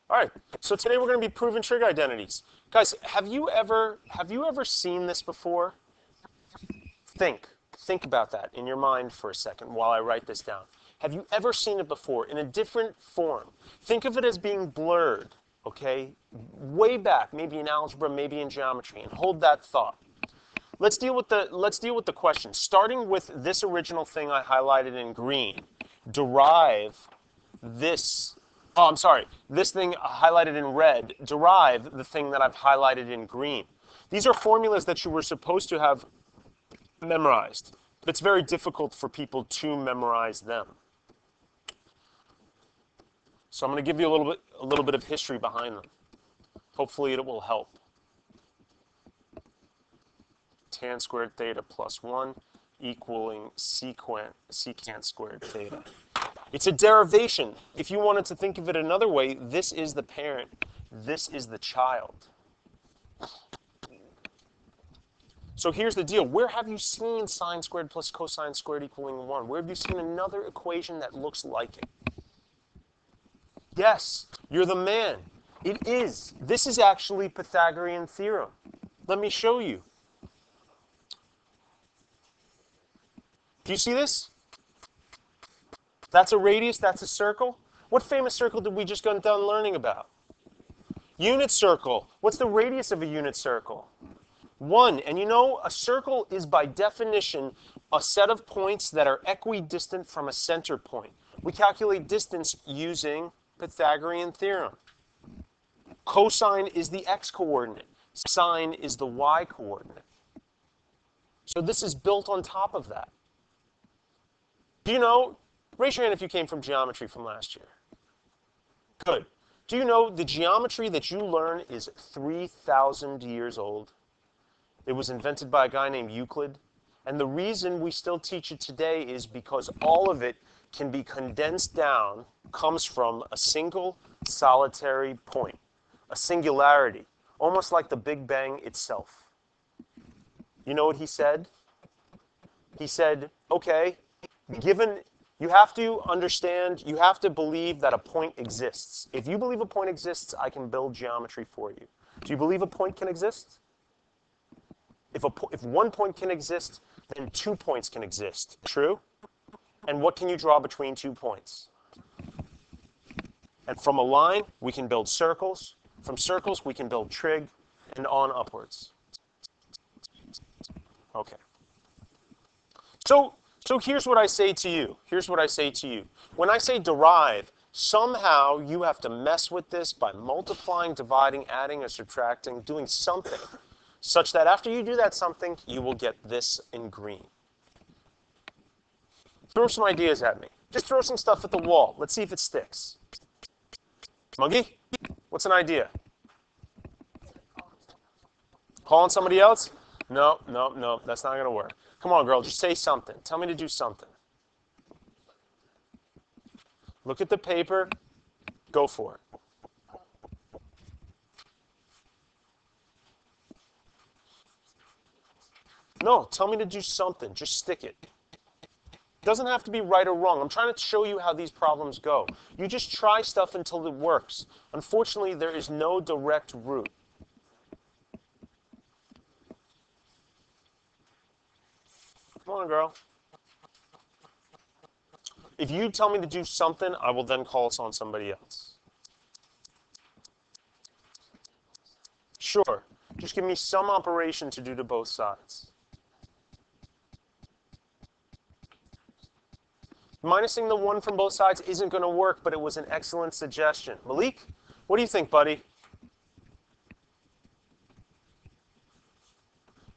All right, so today we're going to be proving trig identities. Guys, have you ever seen this before? Think. Think about that in your mind for a second while I write this down. Have you ever seen it before in a different form? Think of it as being blurred, okay? Way back, maybe in algebra, maybe in geometry, and hold that thought. Let's deal with the question. Starting with this original thing I highlighted in green, derive this. Oh, I'm sorry. This thing highlighted in red, derive the thing that I've highlighted in green. These are formulas that you were supposed to have memorized, but it's very difficult for people to memorize them. So I'm going to give you a little bit of history behind them. Hopefully it will help. Tan squared theta plus 1 equaling secant squared theta. It's a derivation. If you wanted to think of it another way, this is the parent, this is the child. So here's the deal. Where have you seen sine squared plus cosine squared equaling 1? Where have you seen another equation that looks like it? Yes, you're the man. It is. This is actually Pythagorean theorem. Let me show you. Do you see this? That's a radius, that's a circle. What famous circle did we just get done learning about? Unit circle. What's the radius of a unit circle? 1. And you know, a circle is by definition a set of points that are equidistant from a center point. We calculate distance using Pythagorean theorem. Cosine is the x-coordinate. Sine is the y-coordinate. So this is built on top of that. Do you know, raise your hand if you came from geometry from last year. Good. Do you know the geometry that you learn is 3,000 years old? It was invented by a guy named Euclid. And the reason we still teach it today is because all of it can be condensed down, comes from a single solitary point, a singularity, almost like the Big Bang itself. You know what he said? He said, okay, given, you have to understand, you have to believe that a point exists. If you believe a point exists, I can build geometry for you. Do you believe a point can exist? If one point can exist, then 2 points can exist. True? And what can you draw between 2 points? And from a line, we can build circles. From circles, we can build trig, and on upwards. Okay. So here's what I say to you. Here's what I say to you. When I say derive, somehow you have to mess with this by multiplying, dividing, adding, or subtracting, doing something, such that after you do that something, you will get this in green. Throw some ideas at me. Just throw some stuff at the wall. Let's see if it sticks. Monkey, what's an idea? Calling somebody else? No, that's not going to work. Come on, girl, just say something. Tell me to do something. Look at the paper. Go for it. No, tell me to do something. Just stick it. It doesn't have to be right or wrong. I'm trying to show you how these problems go. You just try stuff until it works. Unfortunately, there is no direct route. Come on, girl. If you tell me to do something, I will then call on somebody else. Sure. Just give me some operation to do to both sides. Minusing the 1 from both sides isn't going to work, but it was an excellent suggestion. Malik, what do you think, buddy?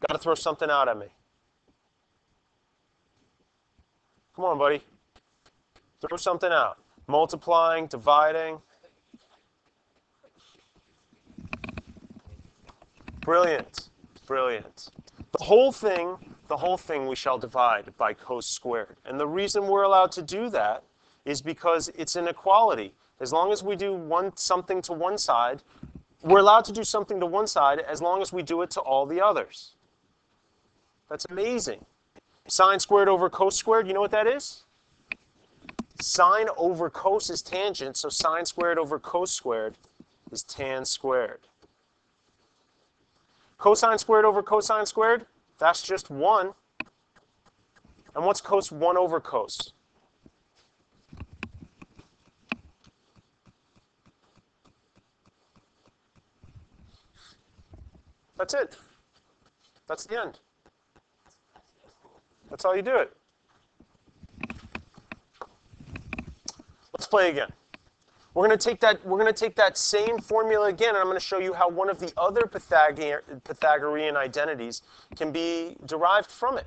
Got to throw something out at me. Come on, buddy. Throw something out. Multiplying, dividing. Brilliant. Brilliant. The whole thing we shall divide by cos squared. And the reason we're allowed to do that is because it's an equality. As long as we do something to one side, we're allowed to do something to one side as long as we do it to all the others. That's amazing. Sine squared over cos squared, you know what that is? Sine over cos is tangent, so sine squared over cos squared is tan squared. Cosine squared over cosine squared, that's just 1. And what's cos 1 over cos? That's it. That's the end. That's how you do it. Let's play again. We're going to take that same formula again, and I'm going to show you how one of the other Pythagorean identities can be derived from it.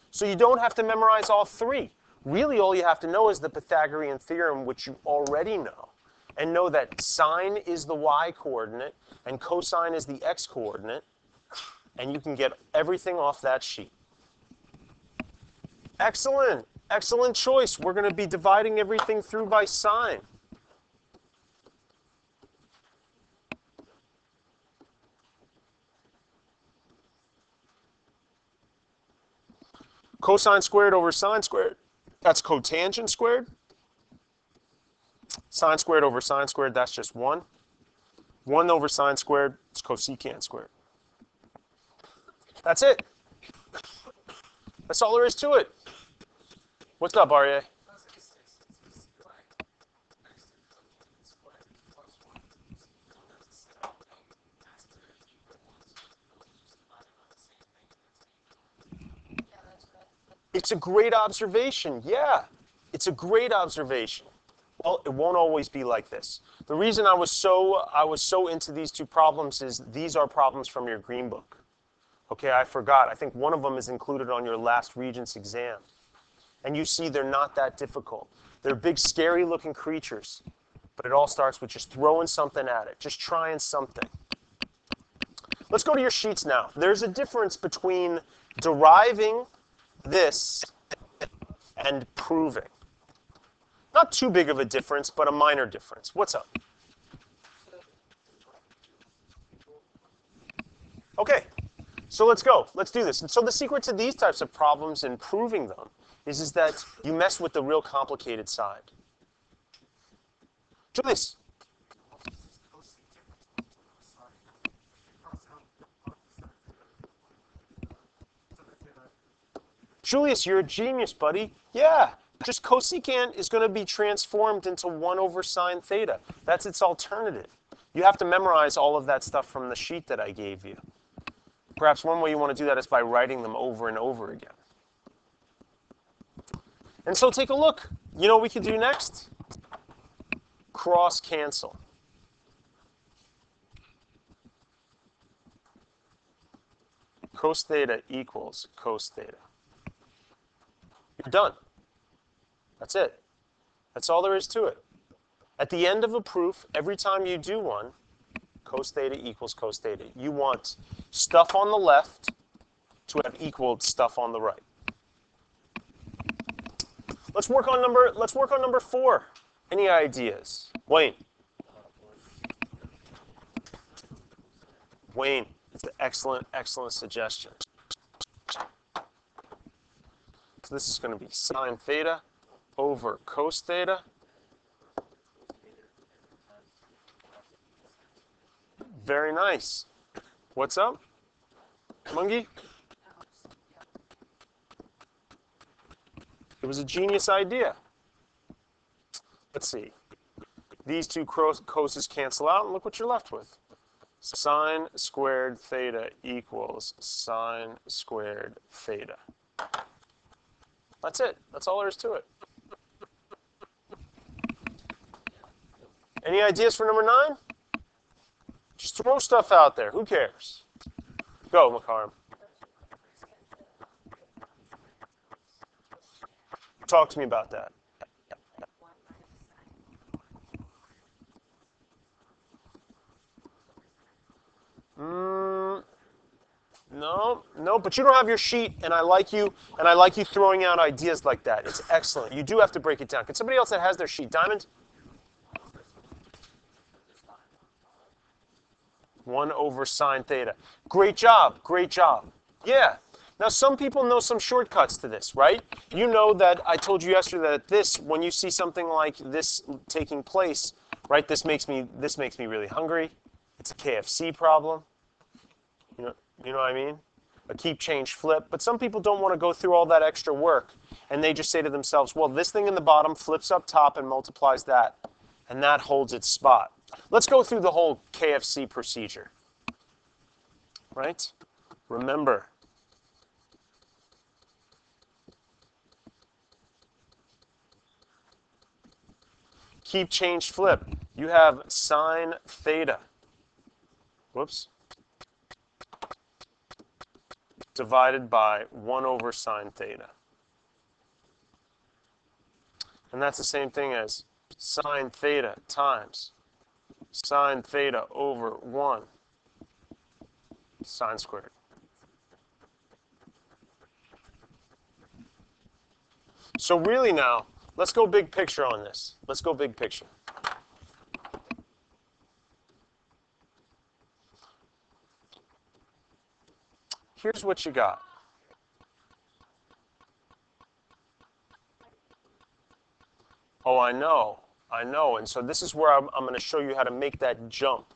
So you don't have to memorize all 3. Really, all you have to know is the Pythagorean theorem, which you already know, and know that sine is the y-coordinate and cosine is the x-coordinate, and you can get everything off that sheet. Excellent. Excellent choice. We're going to be dividing everything through by sine. Cosine squared over sine squared, that's cotangent squared. Sine squared over sine squared, that's just 1. 1 over sine squared is cosecant squared. That's it. That's all there is to it. What's up, Arya? It's a great observation. Yeah, it's a great observation. Well, it won't always be like this. The reason I was so into these 2 problems is these are problems from your green book. Okay, I forgot. I think one of them is included on your last Regents exam. And you see they're not that difficult. They're big, scary-looking creatures. But it all starts with just throwing something at it, just trying something. Let's go to your sheets now. There's a difference between deriving this and proving. Not too big of a difference, but a minor difference. What's up? Okay, so let's go. Let's do this. And so the secret to these types of problems and proving them is that you mess with the real complicated side. Julius. Julius, you're a genius, buddy. Yeah, just cosecant is going to be transformed into 1 over sine theta. That's its alternative. You have to memorize all of that stuff from the sheet that I gave you. Perhaps one way you want to do that is by writing them over and over again. And so take a look. You know what we could do next? Cross cancel. Cos theta equals cos theta. You're done. That's it. That's all there is to it. At the end of a proof, every time you do one, cos theta equals cos theta. You want stuff on the left to have equaled stuff on the right. Let's work on number 4. Any ideas? Wayne. Wayne, it's an excellent, excellent suggestion. So this is going to be sine theta over cos theta. Very nice. What's up, Mungi? It was a genius idea. Let's see. These 2 coses cancel out, and look what you're left with. Sine squared theta equals sine squared theta. That's it. That's all there is to it. Any ideas for number 9? Just throw stuff out there. Who cares? Go, Makarim. Talk to me about that. No, but you don't have your sheet, and I like you throwing out ideas like that. It's excellent. You do have to break it down. Can somebody else that has their sheet, Diamond? 1 over sine theta. Great job, great job. Yeah. Now, some people know some shortcuts to this, right? You know that I told you yesterday that this, when you see something like this taking place, right? This makes me really hungry. It's a KFC problem. You know what I mean? A keep, change, flip. But some people don't want to go through all that extra work, and they just say to themselves, well, this thing in the bottom flips up top and multiplies that, and that holds its spot. Let's go through the whole KFC procedure, right? Remember, keep, change, flip. You have sine theta. Whoops. Divided by 1 over sine theta. And that's the same thing as sine theta times sine theta over 1 sine squared. So really now, let's go big picture on this. Let's go big picture. Here's what you got. Oh, I know. And so this is where I'm going to show you how to make that jump.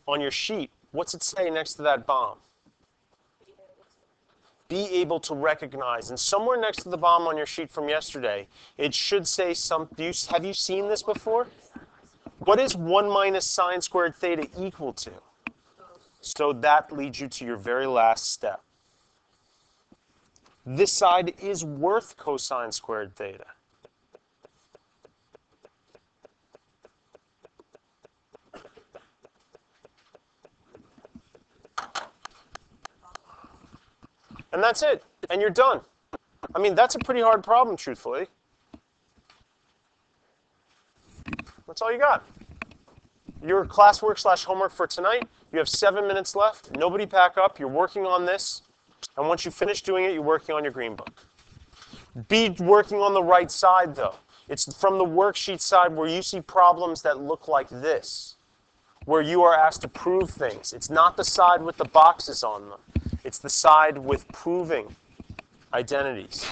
On your sheet, what's it say next to that bomb? Be able to recognize. And somewhere next to the bomb on your sheet from yesterday, it should say something. Have you seen this before? What is 1 minus sine squared theta equal to? So that leads you to your very last step. This side is worth cosine squared theta. And that's it. And you're done. I mean, that's a pretty hard problem, truthfully. That's all you got. Your classwork / homework for tonight, you have 7 minutes left. Nobody pack up. You're working on this. And once you finish doing it, you're working on your green book. Be working on the right side, though. It's from the worksheet side where you see problems that look like this, where you are asked to prove things. It's not the side with the boxes on them. It's the side with proving identities.